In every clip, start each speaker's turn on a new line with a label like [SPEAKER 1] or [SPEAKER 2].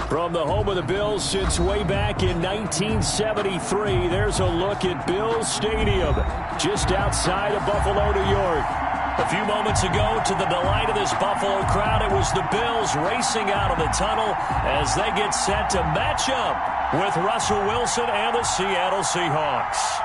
[SPEAKER 1] From the home of the Bills since way back in 1973, there's a look at Bills Stadium, just outside of Buffalo, New York. A few moments ago, to the delight of this Buffalo crowd, it was the Bills racing out of the tunnel as they get set to match up with Russell Wilson and the Seattle Seahawks.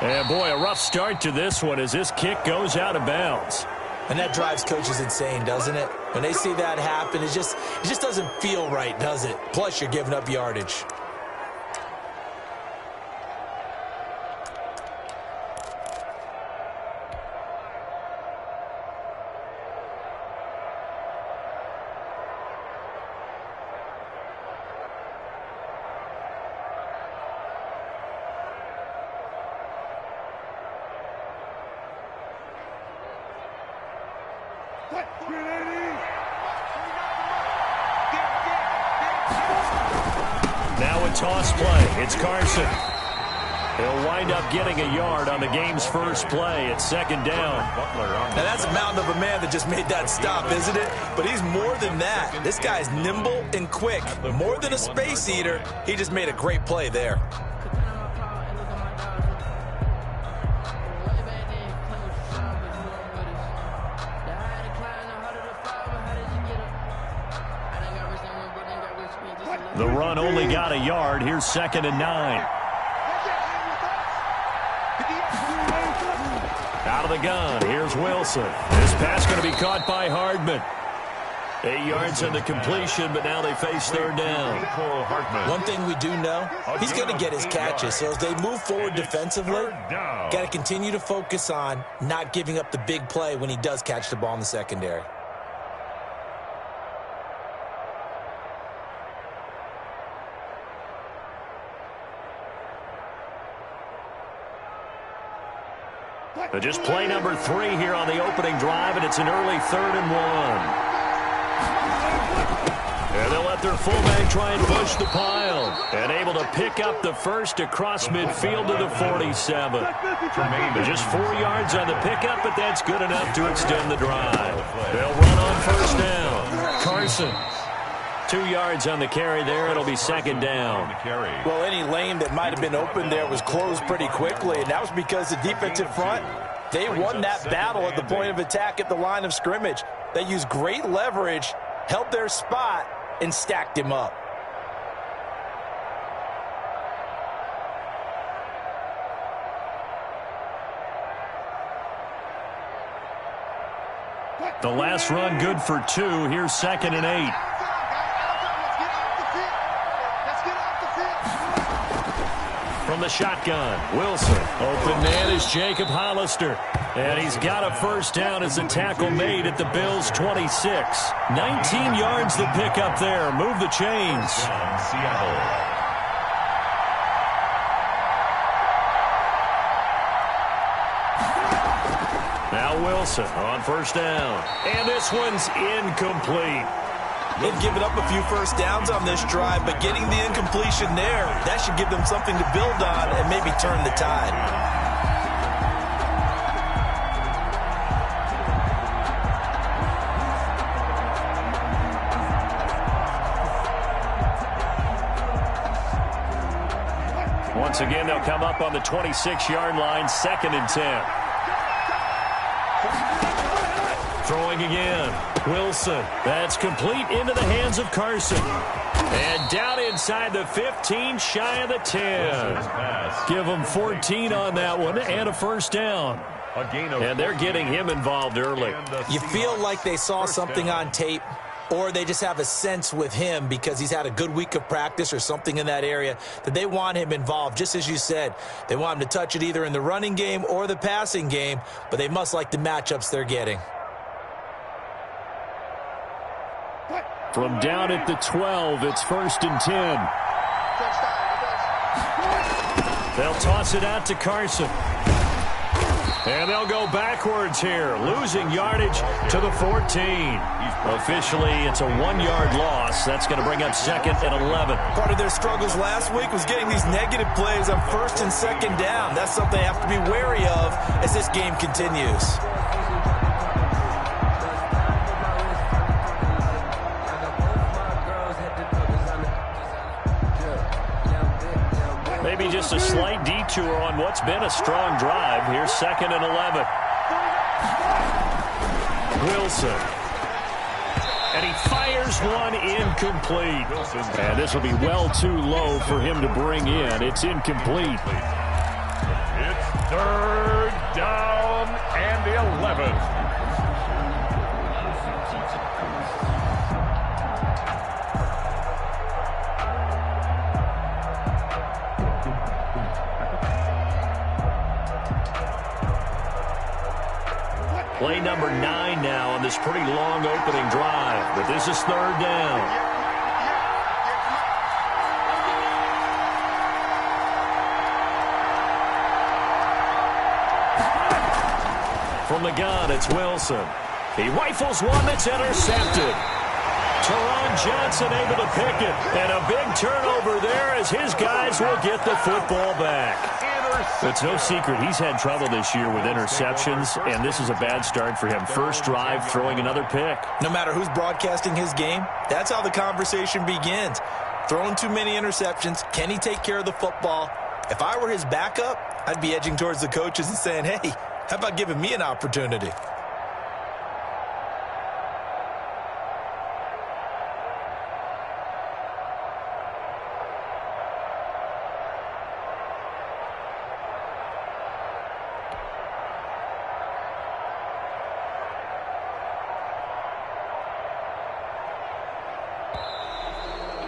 [SPEAKER 1] And boy, a rough start to this one as this kick goes out of bounds.
[SPEAKER 2] And that drives coaches insane, doesn't it? When they see that happen, it just doesn't feel right, does it? Plus, you're giving up yardage.
[SPEAKER 1] Now a toss play. It's Carson. He'll wind up getting a yard on the game's first play. It's second down.
[SPEAKER 2] Now that's a mountain of a man that just made that stop, isn't it? But he's more than that. This guy's nimble and quick. More than a space eater. He just made a great play there.
[SPEAKER 1] The run only got a yard. Here's 2nd and 9. Out of the gun. Here's Wilson. This pass going to be caught by Hardman. 8 yards on the completion, but now they face third down.
[SPEAKER 2] One thing we do know, he's going to get his catches. So as they move forward defensively, got to continue to focus on not giving up the big play when he does catch the ball in the secondary.
[SPEAKER 1] Just play number 3 here on the opening drive, and it's an early 3rd and 1. And they'll let their fullback try and push the pile. And able to pick up the first across midfield to the 47. Just 4 yards on the pickup, but that's good enough to extend the drive. They'll run on first down. Carson. 2 yards on the carry there. It'll be second down.
[SPEAKER 2] Well, any lane that might have been open there was closed pretty quickly, and that was because the defensive front, they won that battle at the point of attack at the line of scrimmage. They used great leverage, held their spot, and stacked him up.
[SPEAKER 1] The last run good for 2. Here's 2nd and 8. From the shotgun, Wilson. Open man is Jacob Hollister. And he's got a first down as the tackle made at the Bills' 26. 19 yards to pick up there. Move the chains. Seattle. Now Wilson on first down. And this one's incomplete.
[SPEAKER 2] They've given up a few first downs on this drive, but getting the incompletion there, that should give them something to build on and maybe turn the tide.
[SPEAKER 1] Once again, they'll come up on the 26-yard line, 2nd and 10. Throwing again. Wilson. That's complete into the hands of Carson. And down inside the 15, shy of the 10. Give them 14 on that one and a first down. And they're getting him involved early.
[SPEAKER 2] You feel like they saw something on tape or they just have a sense with him because he's had a good week of practice or something in that area that they want him involved. Just as you said, they want him to touch it either in the running game or the passing game, but they must like the matchups they're getting.
[SPEAKER 1] From down at the 12, it's 1st and 10. They'll toss it out to Carson. And they'll go backwards here, losing yardage to the 14. Officially, it's a 1-yard loss. That's going to bring up 2nd and 11.
[SPEAKER 2] Part of their struggles last week was getting these negative plays on 1st and 2nd down. That's something they have to be wary of as this game continues.
[SPEAKER 1] Maybe just a slight detour on what's been a strong drive. Here's 2nd and 11. Wilson. And he fires one incomplete. And this will be well too low for him to bring in. It's incomplete.
[SPEAKER 3] It's 3rd down and 11.
[SPEAKER 1] Play number 9 now on this pretty long opening drive, but this is 3rd down. From the gun, it's Wilson. He rifles one that's intercepted. Teron Johnson able to pick it, and a big turnover there as his guys will get the football back. It's no secret he's had trouble this year with interceptions, and this is a bad start for him. First drive, throwing another pick.
[SPEAKER 2] No matter who's broadcasting his game, that's how the conversation begins. Throwing too many interceptions, can he take care of the football? If I were his backup, I'd be edging towards the coaches and saying, hey, how about giving me an opportunity?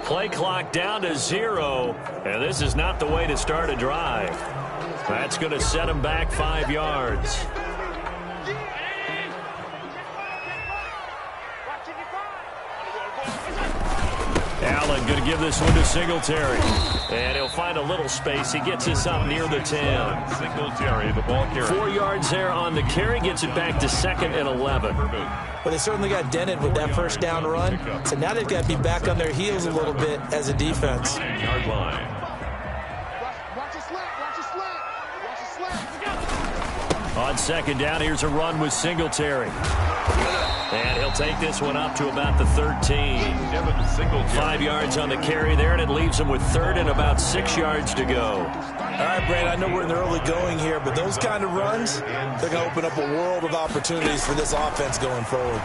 [SPEAKER 1] Play clock down to 0, and this is not the way to start a drive. That's going to set him back 5 yards. Allen going to give this one to Singletary. And he'll find a little space. He gets this up near the 10.
[SPEAKER 3] Singletary, the ball carrier.
[SPEAKER 1] 4 yards there on the carry. Gets it back to 2nd and 11.
[SPEAKER 2] Well, they certainly got dented with that first down run. So now they've got to be back on their heels a little bit as a defense.
[SPEAKER 3] 9-yard line.
[SPEAKER 1] On 2nd down, here's a run with Singletary. And he'll take this one up to about the 13. 5 yards on the carry there, and it leaves him with 3rd and about 6 yards to go.
[SPEAKER 2] All right, Brad, I know we're in the early going here, but those kind of runs, they're going to open up a world of opportunities for this offense going forward.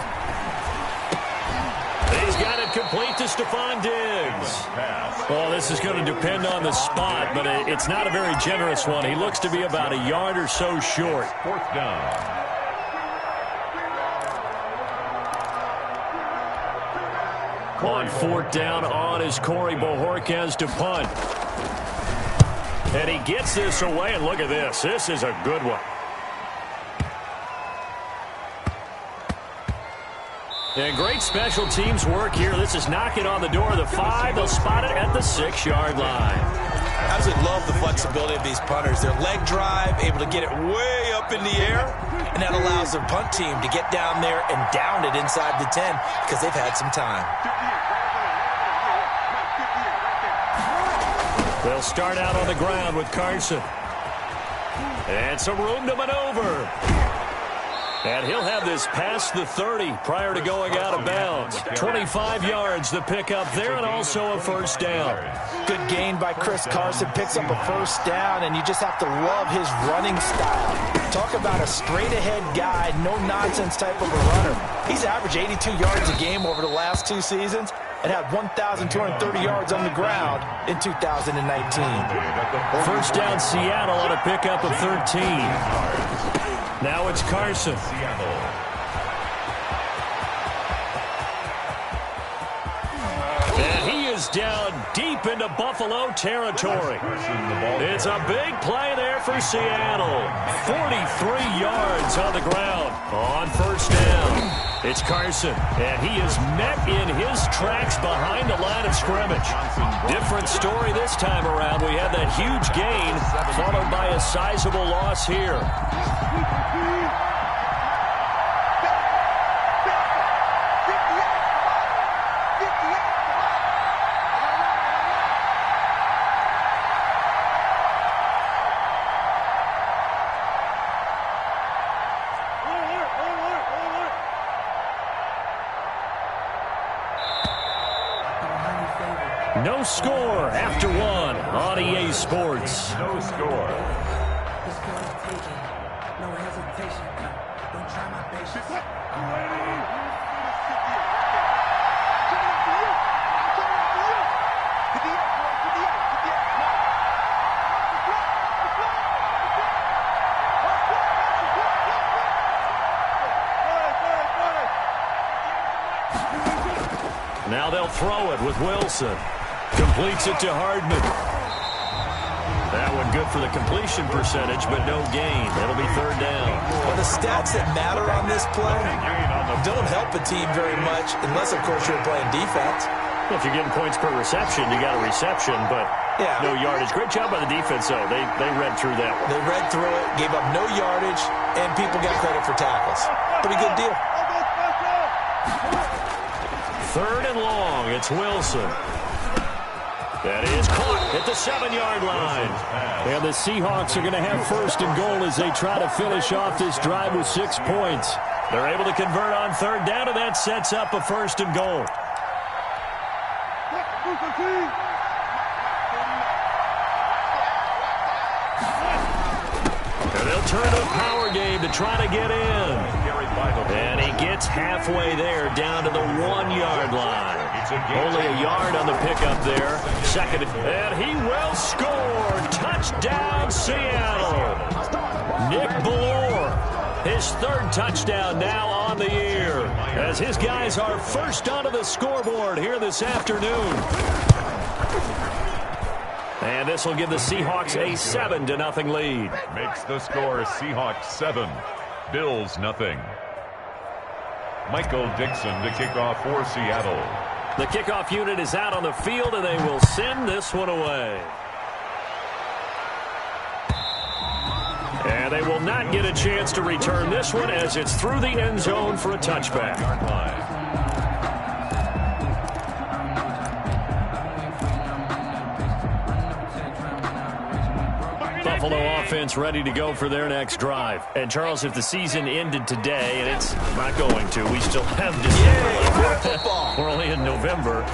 [SPEAKER 1] He's got it complete to Stephon Diggs. Well, this is going to depend on the spot, but it's not a very generous one. He looks to be about a yard or so short.
[SPEAKER 3] 4th down.
[SPEAKER 1] On 4th down, on is Corey Bojorquez to punt. And he gets this away, and look at this. This is a good one. And great special teams work here. This is knocking on the door of the 5. They'll spot it at the 6-yard line.
[SPEAKER 2] I absolutely love the flexibility of these punters. Their leg drive, able to get it way up in the air, and that allows their punt team to get down there and down it inside the 10 because they've had some time.
[SPEAKER 1] They'll start out on the ground with Carson. And some room to maneuver. And he'll have this past the 30 prior to going out of bounds. 25 yards the pickup there, and also a 1st down.
[SPEAKER 2] Good gain by Chris Carson. Picks up a 1st down, and you just have to love his running style. Talk about a straight-ahead guy, no-nonsense type of a runner. He's averaged 82 yards a game over the last 2 seasons and had 1,230 yards on the ground in 2019.
[SPEAKER 1] 1st down Seattle on a pickup of 13. Now it's Carson. is down deep into Buffalo territory. It's a big play there for Seattle. 43 yards on the ground on first down. It's Carson, and he is met in his tracks behind the line of scrimmage. Different story this time around. We had that huge gain followed by a sizable loss here. No score after one on EA Sports.
[SPEAKER 3] No score.
[SPEAKER 4] No hesitation. Don't try my patience.
[SPEAKER 1] Now they'll throw it with Wilson. Completes it to Hardman. That one good for the completion percentage, but no gain. It'll be third down.
[SPEAKER 2] Well, the stats that matter on this play don't help a team very much unless, of course, you're playing defense.
[SPEAKER 1] Well, if you're getting points per reception, you got a reception, but no yardage. Great job by the defense, though. They read through that one.
[SPEAKER 2] They read through it, gave up no yardage, and people got credit for tackles. Pretty good deal.
[SPEAKER 1] Third and long. It's Wilson. That is caught at the 7-yard line. And the Seahawks are going to have first and goal as they try to finish off this drive with 6 points. They're able to convert on third down, and that sets up a first and goal. And they'll turn to a power game to try to get in. And he gets halfway there down to the 1-yard line. Only a yard on the pickup there. Second, and he will score. Touchdown, Seattle. Nick Ballore, his third touchdown now on the year, as his guys are first onto the scoreboard here this afternoon. And this will give the Seahawks a 7-0 lead.
[SPEAKER 3] Makes the score Seahawks 7, Bills 0. Michael Dixon to kick off for Seattle.
[SPEAKER 1] The kickoff unit is out on the field, and they will send this one away. And they will not get a chance to return this one as it's through the end zone for a touchback. Buffalo offense ready to go for their next drive. And, Charles, if the season ended today, and it's not going to, we still have December. We're only in November.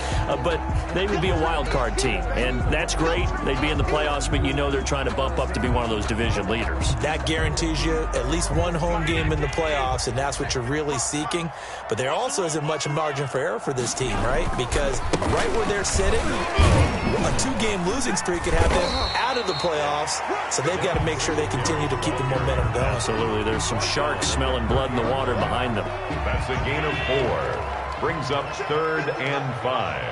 [SPEAKER 1] But they would be a wild card team. And that's great. They'd be in the playoffs, but you know they're trying to bump up to be one of those division leaders.
[SPEAKER 2] That guarantees you at least one home game in the playoffs, and that's what you're really seeking. But there also isn't much margin for error for this team, right? Because right where they're sitting, a 2-game losing streak could have them out of the playoffs. So they've got to make sure they continue to keep the momentum going.
[SPEAKER 1] Absolutely. There's some sharks smelling blood in the water behind them.
[SPEAKER 3] That's a gain of 4. Brings up 3rd and 5.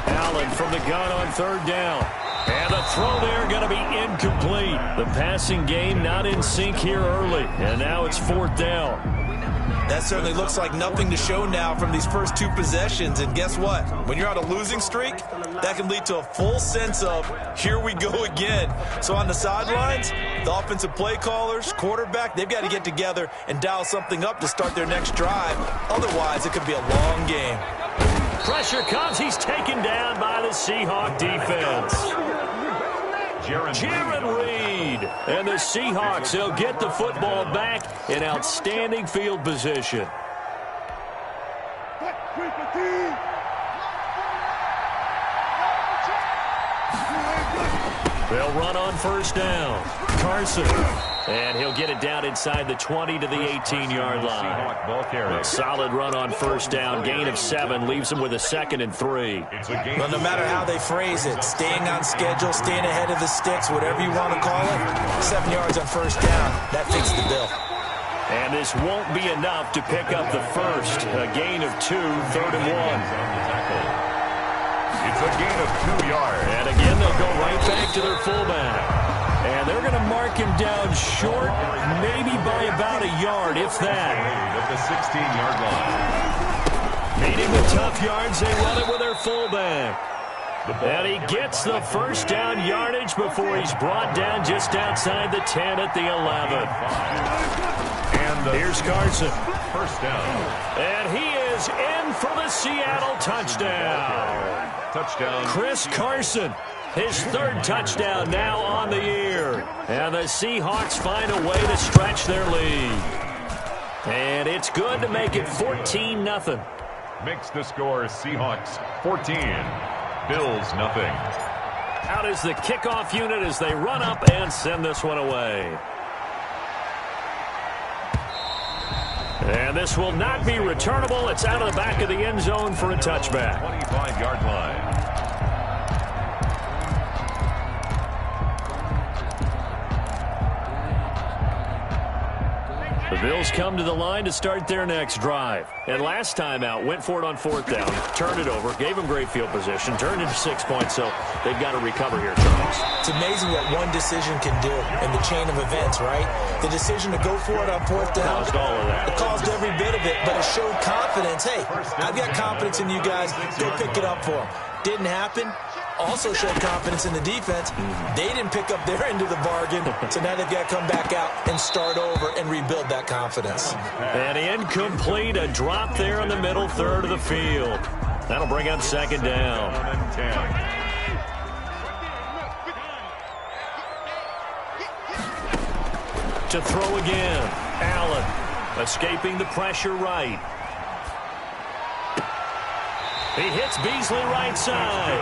[SPEAKER 1] Allen from the gun on third down. And the throw there going to be incomplete. The passing game not in sync here early. And now it's 4th down.
[SPEAKER 2] That certainly looks like nothing to show now from these first 2 possessions. And guess what? When you're on a losing streak, that can lead to a full sense of, here we go again. So on the sidelines, the offensive play callers, quarterback, they've got to get together and dial something up to start their next drive. Otherwise, it could be a long game.
[SPEAKER 1] Pressure comes. He's taken down by the Seahawk defense. Jaron Reed. And the Seahawks, they'll get the football back in outstanding field position. They'll run on first down. Carson. And he'll get it down inside the 20 to the 18-yard line. A solid run on first down. Gain of 7 leaves him with a 2nd and 3.
[SPEAKER 2] Well, no matter how they phrase it, staying on schedule, staying ahead of the sticks, whatever you want to call it, 7 yards on first down, that fits the bill.
[SPEAKER 1] And this won't be enough to pick up the first. A gain of 2, 3rd and 1.
[SPEAKER 3] gain of 2 yards.
[SPEAKER 1] And again, they'll go right back to their fullback. And they're going to mark him down short, maybe by about a yard, if that.
[SPEAKER 3] At the 16-yard line.
[SPEAKER 1] Meeting the tough yards, they run it with their fullback. And he gets the first down yardage before he's brought down just outside the 10 at the 11.
[SPEAKER 3] And
[SPEAKER 1] here's Carson.
[SPEAKER 3] First down.
[SPEAKER 1] And he is in for the Seattle touchdown.
[SPEAKER 3] Touchdown.
[SPEAKER 1] Chris Carson, his 3rd touchdown now on the year. And the Seahawks find a way to stretch their lead. And it's good to make it 14-0.
[SPEAKER 3] Makes the score Seahawks 14. Bills nothing.
[SPEAKER 1] Out is the kickoff unit as they run up and send this one away. And this will not be returnable. It's out of the back of the end zone for a touchback.
[SPEAKER 3] 25-yard line.
[SPEAKER 1] The Bills come to the line to start their next drive. And last time out, went for it on 4th down, turned it over, gave them great field position, turned it to 6 points, so they've got to recover here, Charles.
[SPEAKER 2] It's amazing what one decision can do in the chain of events, right? The decision to go for it on 4th down.
[SPEAKER 1] Caused all of that.
[SPEAKER 2] It caused every bit of it, but it showed confidence. Hey, I've got confidence in you guys. Go pick it up for them. Didn't happen. Also showed confidence in the defense. They didn't pick up their end of the bargain, so now they've got to come back out and start over and rebuild that confidence.
[SPEAKER 1] And incomplete, a drop there in the middle third of the field. That'll bring up 2nd down. To throw again, Allen escaping the pressure right. He hits Beasley right side.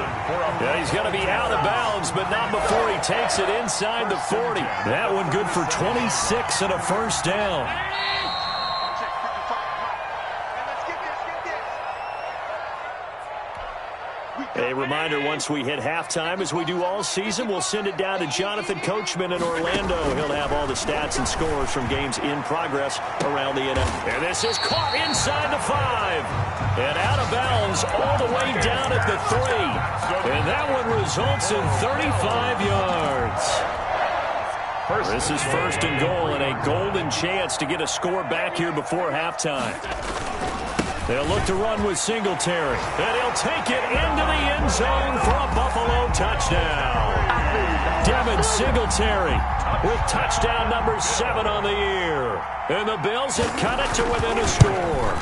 [SPEAKER 1] Yeah, he's going to be out of bounds, but not before he takes it inside the 40. That one good for 26 and a first down. A reminder, once we hit halftime, as we do all season, we'll send it down to Jonathan Coachman in Orlando. He'll have all the stats and scores from games in progress around the NFL. And this is caught inside the 5. And out of bounds all the way down at the 3. And that one results in 35 yards. This is 1st and goal and a golden chance to get a score back here before halftime. They'll look to run with Singletary. And he'll take it into the end zone for a Buffalo touchdown. Devin Singletary with touchdown number 7 on the year. And the Bills have cut it to within a score.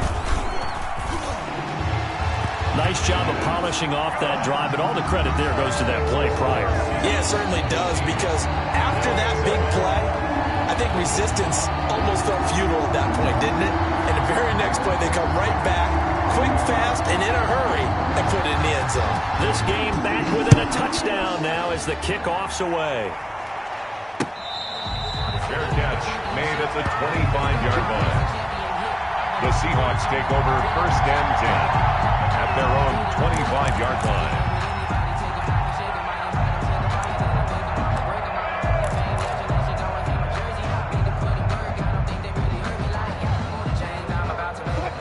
[SPEAKER 1] Nice job of polishing off that drive, but all the credit there goes to that play prior.
[SPEAKER 2] Yeah, it certainly does, because after that big play, I think resistance almost felt futile at that point, didn't it? And the very next play, they come right back, quick, fast, and in a hurry, and put it in the end zone.
[SPEAKER 1] This game back within a touchdown now as the kickoff's away.
[SPEAKER 3] Fair catch made at the 25-yard line. The Seahawks take over 1st and 10 at their own 25-yard line.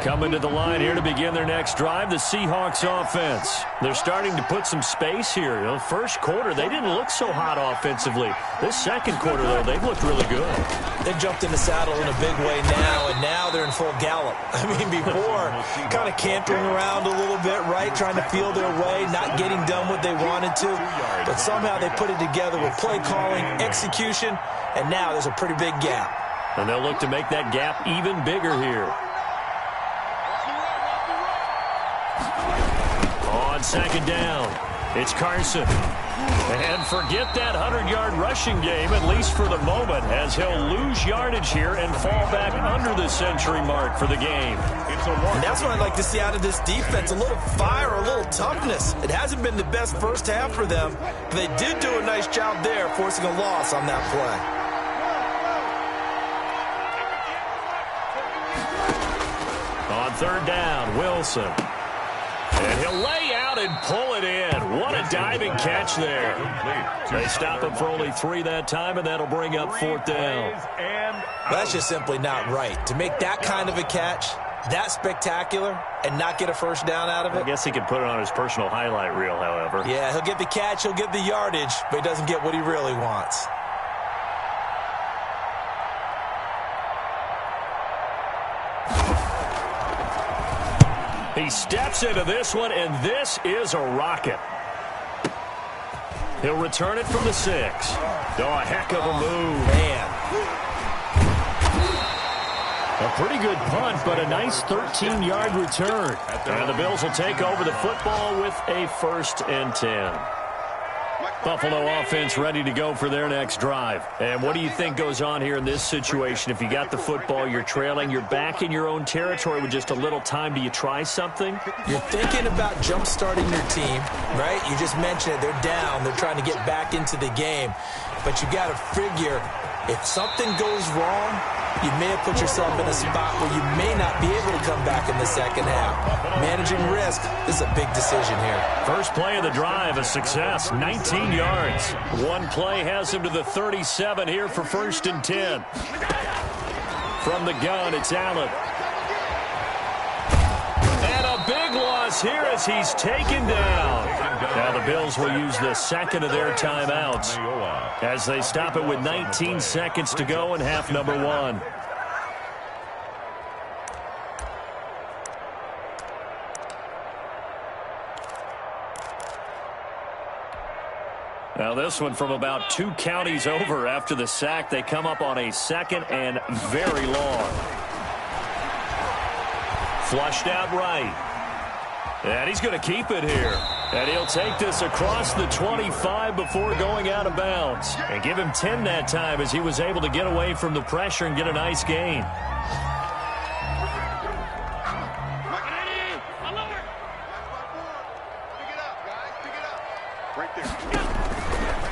[SPEAKER 1] Coming to the line here to begin their next drive, the Seahawks offense. They're starting to put some space here. The first quarter, they didn't look so hot offensively. This second quarter, though, they've looked really good.
[SPEAKER 2] They've jumped in the saddle in a big way now, and now they're in full gallop. I mean, before, kind of cantering around a little bit, right, trying to feel their way, not getting done what they wanted to. But somehow they put it together with play calling, execution, and now there's a pretty big gap.
[SPEAKER 1] And they'll look to make that gap even bigger here. On 2nd down, it's Carson. And forget that 100-yard rushing game, at least for the moment, as he'll lose yardage here and fall back under the century mark for the game.
[SPEAKER 2] And that's what I'd like to see out of this defense, a little fire, a little toughness. It hasn't been the best first half for them, but they did do a nice job there, forcing a loss on that play.
[SPEAKER 1] On 3rd down, Wilson. And he'll lay out and pull it in. What a diving catch there. They stop him for only 3 that time, and that'll bring up 4th down.
[SPEAKER 2] That's just simply not right. To make that kind of a catch, that spectacular, and not get a first down out of it?
[SPEAKER 1] I guess he could put it on his personal highlight reel, however.
[SPEAKER 2] Yeah, he'll get the catch, he'll get the yardage, but he doesn't get what he really wants.
[SPEAKER 1] He steps into this one, and this is a rocket. He'll return it from the 6. Oh, a heck of a move.
[SPEAKER 2] Man.
[SPEAKER 1] A pretty good punt, but a nice 13-yard return. And the Bills will take over the football with a 1st and 10. Buffalo offense ready to go for their next drive. And what do you think goes on here in this situation? If you got the football, you're trailing, you're back in your own territory with just a little time. Do you try something?
[SPEAKER 2] You're thinking about jump-starting your team, right? You just mentioned it. They're down. They're trying to get back into the game. But you got to figure if something goes wrong, you may have put yourself in a spot where you may not be able to come back in the second half. Managing risk is a big decision here.
[SPEAKER 1] First play of the drive, a success, 19 yards. One play has him to the 37 here for 1st and 10. From the gun, it's Allen. And a big loss here as he's taken down. Now the Bills will use the second of their timeouts as they stop it with 19 seconds to go in half number 1. Now this one from about 2 counties over after the sack. They come up on a 2nd and very long. Flushed out right. And he's going to keep it here. And he'll take this across the 25 before going out of bounds. And give him 10 that time as he was able to get away from the pressure and get a nice gain.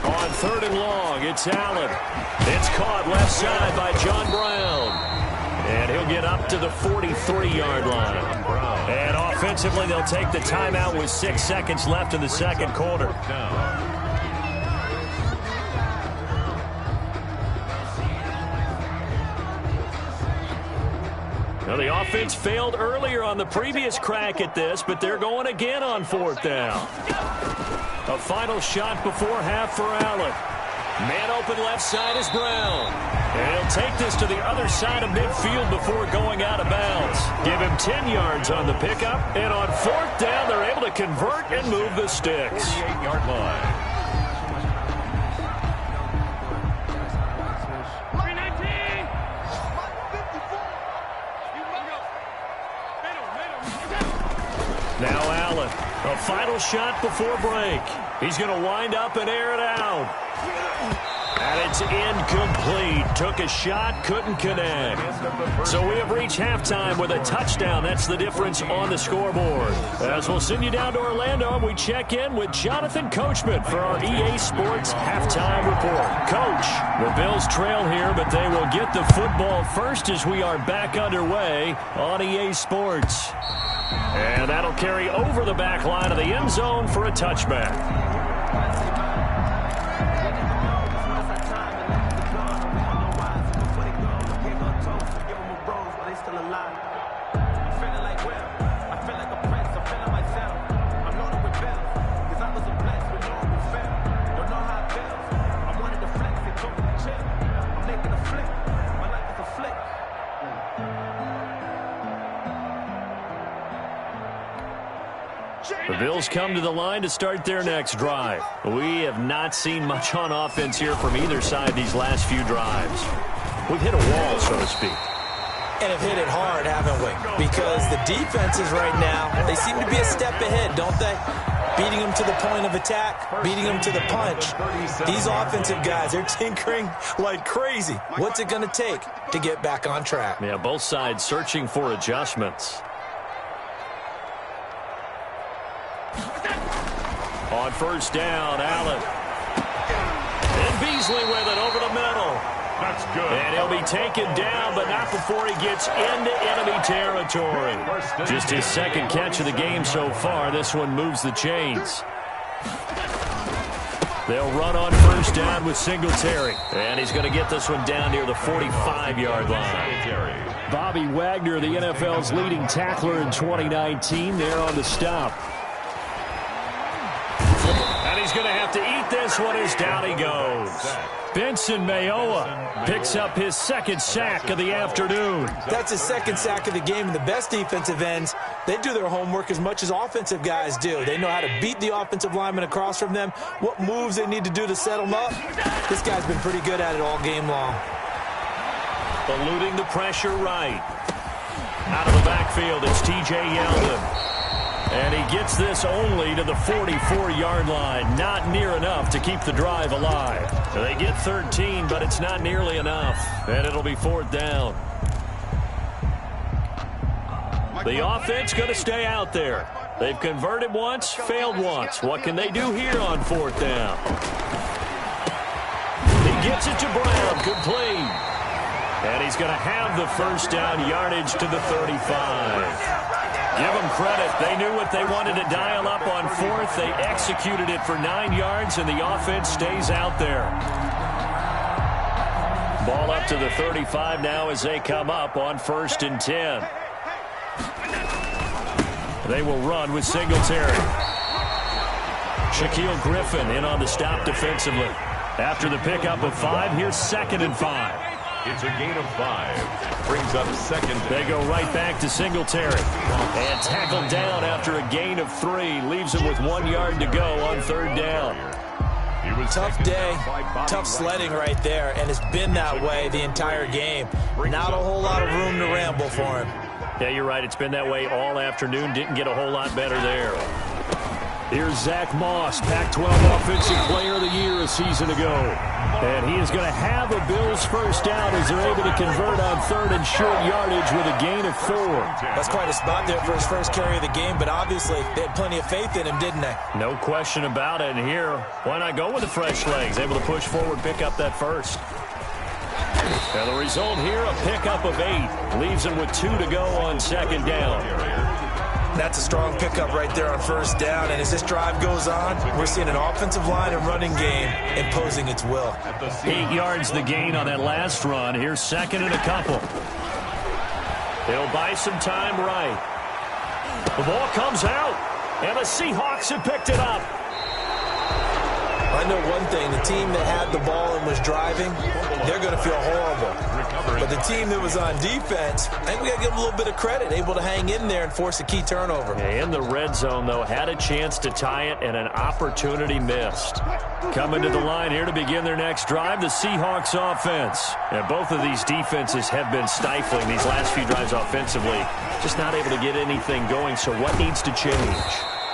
[SPEAKER 1] On 3rd and long, it's Allen. It's caught left side by John Brown. And he'll get up to the 43-yard line. And offensively, they'll take the timeout with 6 seconds left in the second quarter. Now, the offense failed earlier on the previous crack at this, but they're going again on 4th down. A final shot before half for Allen. Man open left side is Brown. And he'll take this to the other side of midfield before going out of bounds. Give him 10 yards on the pickup. And on 4th down, they're able to convert and move the sticks.
[SPEAKER 3] 48-yard line.
[SPEAKER 1] Now Allen, a final shot before break. He's going to wind up and air it out. And it's incomplete. Took a shot, couldn't connect. So we have reached halftime with a touchdown. That's the difference on the scoreboard. As we'll send you down to Orlando, we check in with Jonathan Coachman for our EA Sports Halftime Report. Coach, the Bills trail here, but they will get the football first as we are back underway on EA Sports. And that'll carry over the back line of the end zone for a touchback. The Bills come to the line to start their next drive. We have not seen much on offense here from either side these last few drives. We've hit a wall, so to speak.
[SPEAKER 2] And have hit it hard, haven't we? Because the defenses right now, they seem to be a step ahead, don't they? Beating them to the point of attack, beating them to the punch. These offensive guys, they're tinkering like crazy. What's it going to take to get back on track?
[SPEAKER 1] Yeah, both sides searching for adjustments. On 1st down, Allen. And Beasley with it over the middle.
[SPEAKER 3] That's good.
[SPEAKER 1] And he'll be taken down, but not before he gets into enemy territory. Just his 2nd catch of the game so far. This one moves the chains. They'll run on first down with Singletary. And he's going to get this one down near the 45-yard line. Bobby Wagner, the NFL's leading tackler in 2019, there on the stop. And he's going to have to eat this one as down he goes. Benson Mayowa picks up his second sack of the afternoon.
[SPEAKER 2] That's his second sack of the game, and the best defensive ends, they do their homework as much as offensive guys do. They know how to beat the offensive lineman across from them, what moves they need to do to set them up. This guy's been pretty good at it all game long.
[SPEAKER 1] Eluding the pressure right. Out of the backfield, it's T.J. Yeldon. And he gets this only to the 44-yard line. Not near enough to keep the drive alive. They get 13, but it's not nearly enough. And it'll be fourth down. The offense going to stay out there. They've converted once, failed once. What can they do here on fourth down? He gets it to Brown, complete. And he's going to have the first down yardage to the 35. Give them credit. They knew what they wanted to dial up on fourth. They executed it for 9 yards, and the offense stays out there. Ball up to the 35 now as they come up on 1st and 10. They will run with Singletary. Shaquille Griffin in on the stop defensively. After the pickup of 5, here's 2nd and 5.
[SPEAKER 3] It's a gain of 5. Brings up 2nd.
[SPEAKER 1] They go right back to Singletary. And tackled down after a gain of 3. Leaves him with 1 yard to go on 3rd down.
[SPEAKER 2] Tough day, tough sledding right there, and it's been that way the entire game. Not a whole lot of room to ramble for him.
[SPEAKER 1] Yeah, you're right. It's been that way all afternoon. Didn't get a whole lot better there. Here's Zach Moss, Pac-12 Offensive Player of the Year a season ago. And he is going to have a Bills first down as they're able to convert on 3rd and short yardage with a gain of 4.
[SPEAKER 2] That's quite a spot there for his first carry of the game, but obviously they had plenty of faith in him, didn't they?
[SPEAKER 1] No question about it. And here, why not go with the fresh legs? Able to push forward, pick up that first. And the result here, a pickup of 8. Leaves him with 2 to go on 2nd down.
[SPEAKER 2] That's a strong pickup right there on 1st down, and as this drive goes on, we're seeing an offensive line and running game imposing its will.
[SPEAKER 1] 8 yards the gain on that last run. Here's 2nd and a couple. He'll buy some time right. The ball comes out, and the Seahawks have picked it up.
[SPEAKER 2] I know one thing, the team that had the ball and was driving, they're going to feel horrible. But the team that was on defense, I think we got to give them a little bit of credit, able to hang in there and force a key turnover.
[SPEAKER 1] In the red zone, though, had a chance to tie it and an opportunity missed. Coming to the line here to begin their next drive, the Seahawks offense. And both of these defenses have been stifling these last few drives offensively. Just not able to get anything going, so what needs to change?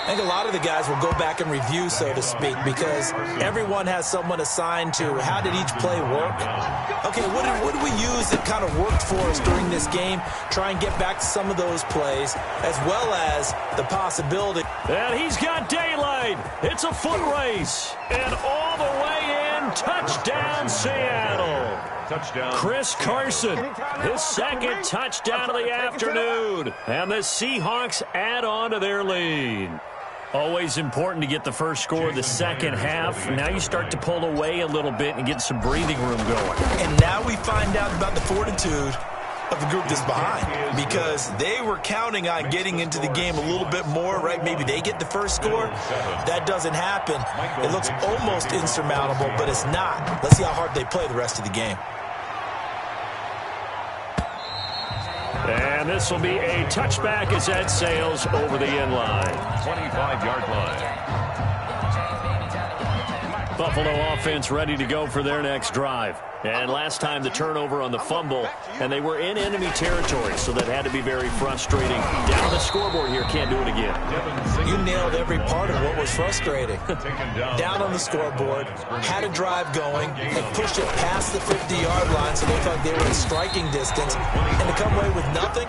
[SPEAKER 2] I think a lot of the guys will go back and review, so to speak, because everyone has someone assigned to how did each play work. Okay, what did we use that kind of worked for us during this game? Try and get back to some of those plays, as well as the possibility.
[SPEAKER 1] And he's got daylight. It's a foot race. And all the way in, touchdown Seattle.
[SPEAKER 3] Touchdown.
[SPEAKER 1] Chris Carson, his 2nd touchdown of the afternoon. And the Seahawks add on to their lead. Always important to get the first score of the second half. Now you start to pull away a little bit and get some breathing room going.
[SPEAKER 2] And now we find out about the fortitude of the group that's behind, because they were counting on getting into the game a little bit more, right? Maybe they get the first score. That doesn't happen. It looks almost insurmountable, but it's not. Let's see how hard they play the rest of the game.
[SPEAKER 1] And this will be a touchback as that sails over the end line.
[SPEAKER 3] 25-yard line.
[SPEAKER 1] Buffalo offense ready to go for their next drive. And last time the turnover on the fumble, and they were in enemy territory, so that had to be very frustrating. Down the scoreboard here, can't do it again.
[SPEAKER 2] You nailed every part of what was frustrating. Down on the scoreboard, had a drive going, and pushed it past the 50-yard line, so they felt like they were in striking distance, and to come away with nothing,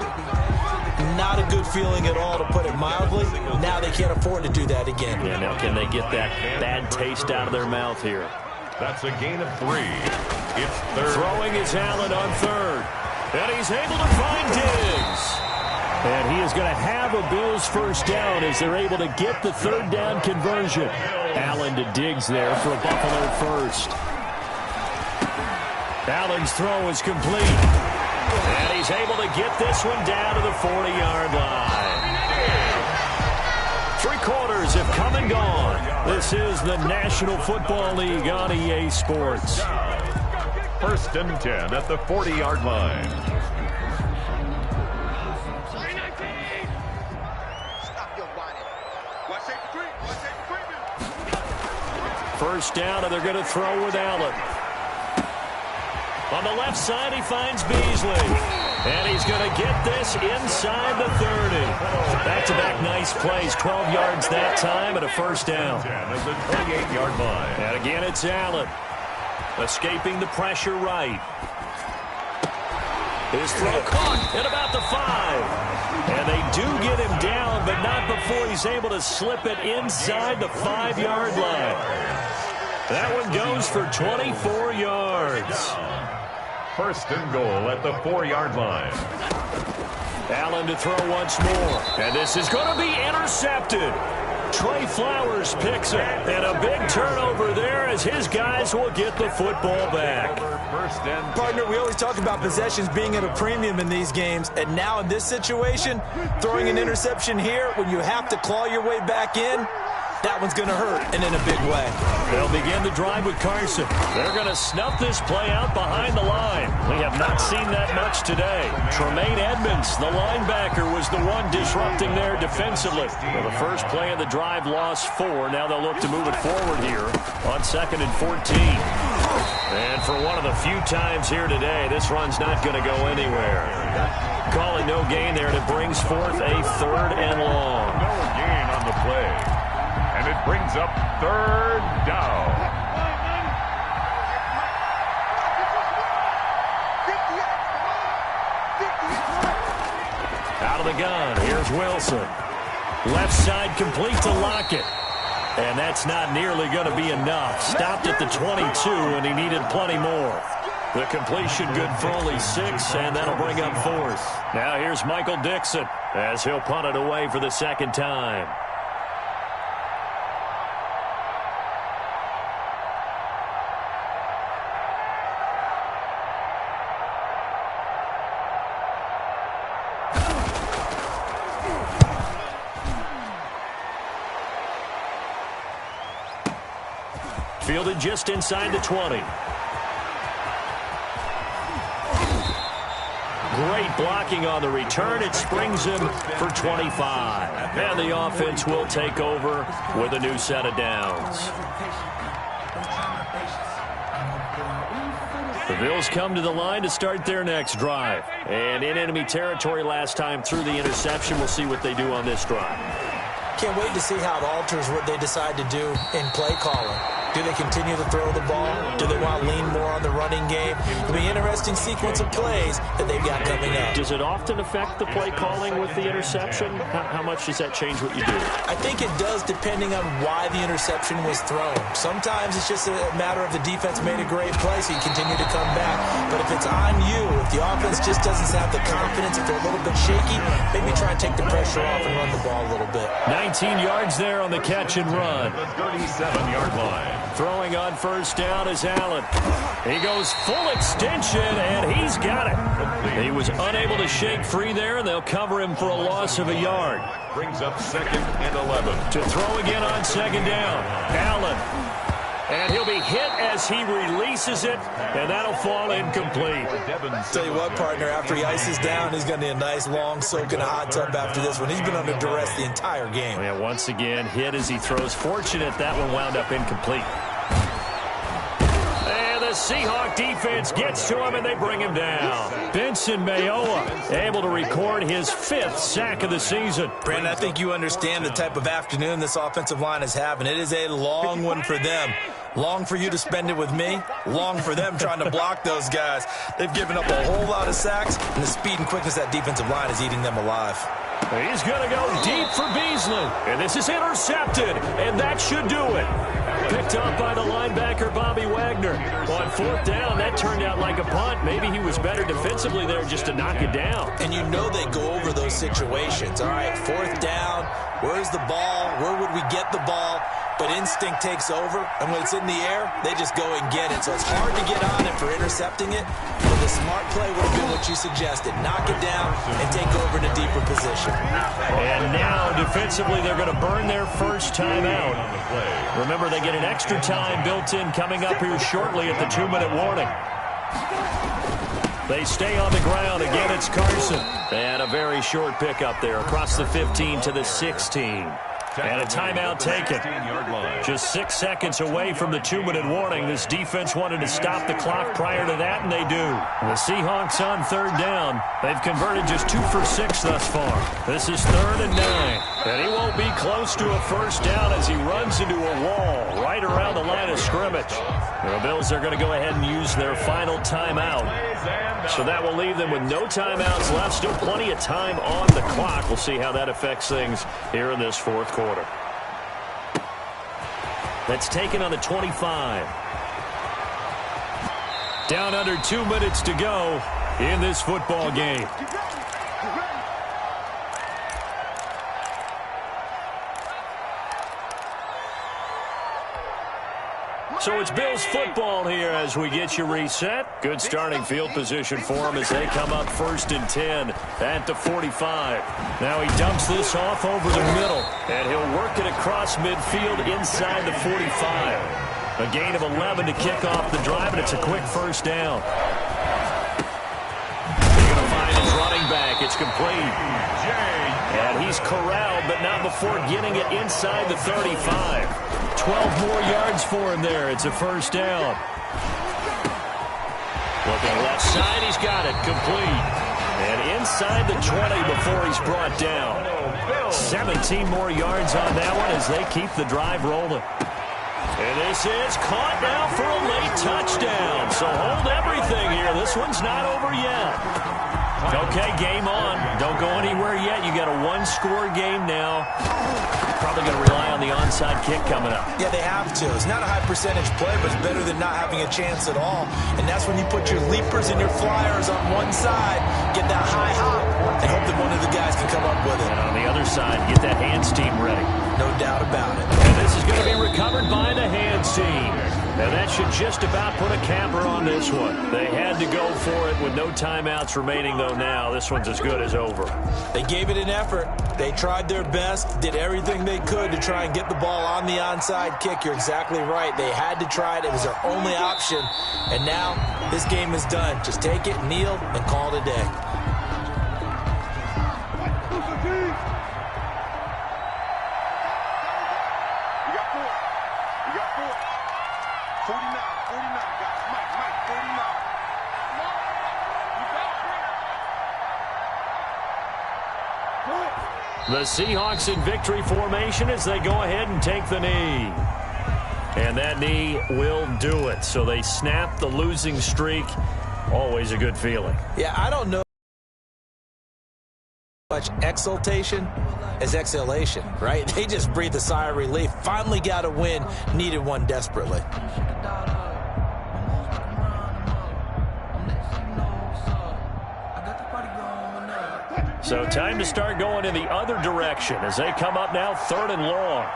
[SPEAKER 2] not a good feeling at all, to put it mildly. Now they can't afford to do that again.
[SPEAKER 1] Yeah, now can they get that bad taste out of their mouth here?
[SPEAKER 3] That's a gain of 3. It's 3rd.
[SPEAKER 1] Throwing is Allen on 3rd. And he's able to find Diggs. And he is going to have a Bills first down as they're able to get the third down conversion. Allen to Diggs there for a Buffalo first. Allen's throw is complete. And he's able to get this one down to the 40-yard line. 3 quarters have come and gone. This is the National Football League on EA Sports.
[SPEAKER 3] First and 10 at the 40-yard line.
[SPEAKER 1] First down, and they're going to throw with Allen. On the left side, he finds Beasley. And he's going to get this inside the 30. Back-to-back nice plays. 12 yards that time and a first down.
[SPEAKER 3] At the 28-yard line.
[SPEAKER 1] And again, it's Allen. Escaping the pressure right. His throw caught at about the 5. And they do get him down, but not before he's able to slip it inside the 5-yard line. That one goes for 24 yards.
[SPEAKER 3] First and goal at the 4-yard line.
[SPEAKER 1] Allen to throw once more. And this is going to be intercepted. Trey Flowers picks it. And a big turnover there as his guys will get the football back.
[SPEAKER 2] Partner, we always talk about possessions being at a premium in these games. And now in this situation, throwing an interception here when you have to claw your way back in, that one's going to hurt, and in a big way.
[SPEAKER 1] They'll begin the drive with Carson. They're going to snuff this play out behind the line. We have not seen that much today. Tremaine Edmonds, the linebacker, was the one disrupting there defensively. Well, the first play of the drive lost 4. Now they'll look to move it forward here on 2nd and 14. And for one of the few times here today, this run's not going to go anywhere. Calling no gain there, and it brings forth a 3rd and long.
[SPEAKER 3] No gain on the play. And it brings up 3rd down.
[SPEAKER 1] Out of the gun, here's Wilson. Left side complete to Lockett. And that's not nearly going to be enough. Stopped at the 22, and he needed plenty more. The completion good for only 6, and that'll bring up 4th. Now here's Michael Dixon as he'll punt it away for the 2nd time. Fielded just inside the 20. Great blocking on the return. It springs him for 25. And the offense will take over with a new set of downs. The Bills come to the line to start their next drive. And in enemy territory last time through the interception. We'll see what they do on this drive.
[SPEAKER 2] Can't wait to see how it alters what they decide to do in play calling. Do they continue to throw the ball? Do they want to lean more on the running game? It'll be an interesting sequence of plays that they've got coming up.
[SPEAKER 1] Does it often affect the play calling with the interception? How much does that change what you do?
[SPEAKER 2] I think it does depending on why the interception was thrown. Sometimes it's just a matter of the defense made a great play, so you continue to come back. But if it's on you, if the offense just doesn't have the confidence, if they're a little bit shaky, maybe try and take the pressure off and run the ball a little bit.
[SPEAKER 1] 19 yards there on the catch and run.
[SPEAKER 3] The 37-yard line.
[SPEAKER 1] Throwing on first down is Allen. He goes full extension, and he's got it. He was unable to shake free there, and they'll cover him for a loss of a yard.
[SPEAKER 3] Brings up 2nd and 11.
[SPEAKER 1] To throw again on 2nd down. Allen. And he'll be hit as he releases it, and that'll fall incomplete.
[SPEAKER 2] Tell you what, partner, after he ices down, he's going to need a nice long soak in a hot tub after this one. He's been under duress the entire game.
[SPEAKER 1] Yeah, once again, hit as he throws. Fortunate that one wound up incomplete. And the Seahawk defense gets to him, and they bring him down. Benson Mayowa able to record his 5th sack of the season.
[SPEAKER 2] Brandon, I think you understand the type of afternoon this offensive line is having. It is a long one for them. Long for you to spend it with me. Long for them trying to block those guys. They've given up a whole lot of sacks, and the speed and quickness of that defensive line is eating them alive.
[SPEAKER 1] He's going to go deep for Beasley. And this is intercepted. And that should do it. Picked up by the linebacker, Bobby Wagner. On fourth down, that turned out like a punt. Maybe he was better defensively there just to knock it down.
[SPEAKER 2] And you know they go over those situations. All right, fourth down, where's the ball? Where would we get the ball? But instinct takes over, and when it's in the air, they just go and get it. So it's hard to get on it for intercepting it, but the smart play would have been what you suggested. Knock it down and take over in a deeper position.
[SPEAKER 1] And now, defensively, they're going to burn their first timeout. Remember, they get an extra time built in coming up here shortly at the 2-minute warning. They stay on the ground. Again, it's Carson. And a very short pickup there across the 15 to the 16. And a timeout taken. Just 6 seconds away from the 2-minute warning. This defense wanted to stop the clock prior to that, and they do. The Seahawks on third down. They've converted just 2 for 6 thus far. This is 3rd and 9. And he won't be close to a first down as he runs into a wall right around the line of scrimmage. The Bills are going to go ahead and use their final timeout. So that will leave them with no timeouts left. Still plenty of time on the clock. We'll see how that affects things here in this fourth quarter. That's taken on the 25. Down under 2 minutes to go in this football game. So it's Bills football here as we get you reset. Good starting field position for them as they come up 1st and 10 at the 45. Now he dumps this off over the middle, and he'll work it across midfield inside the 45. A gain of 11 to kick off the drive, and it's a quick first down. They're going to find his running back. It's complete. And he's corralled, but not before getting it inside the 35. 12 more yards for him there. It's a first down. Looking left side, he's got it. Complete. And inside the 20 before he's brought down. 17 more yards on that one as they keep the drive rolling. And this is caught now for a late touchdown. So hold everything here. This one's not over yet. Okay, game on. Don't go anywhere yet. You got a one-score game now. Probably going to rely on the onside kick coming up.
[SPEAKER 2] Yeah, they have to. It's not a high percentage play, but it's better than not having a chance at all. And that's when you put your leapers and your flyers on one side, get that high hop, and hope that one of the guys can come up with it.
[SPEAKER 1] And on the other side, get that hands team ready.
[SPEAKER 2] No doubt about it.
[SPEAKER 1] And this is going to be recovered by the hands team. And that should just about put a capper on this one. They had to go for it with no timeouts remaining, though, now. This one's as good as over.
[SPEAKER 2] They gave it an effort. They tried their best, did everything they could to try and get the ball on the onside kick. You're exactly right. They had to try it. It was their only option. And now this game is done. Just take it, kneel, and call it a day.
[SPEAKER 1] The Seahawks in victory formation as they go ahead and take the knee. And that knee will do it. So they snap the losing streak. Always a good feeling.
[SPEAKER 2] Yeah, I don't know much exultation as exhalation, right? They just breathed a sigh of relief. Finally got a win. Needed one desperately.
[SPEAKER 1] So time to start going in the other direction as they come up now 3rd and long.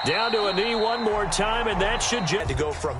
[SPEAKER 1] Down to a knee one more time, and that should just
[SPEAKER 2] to go from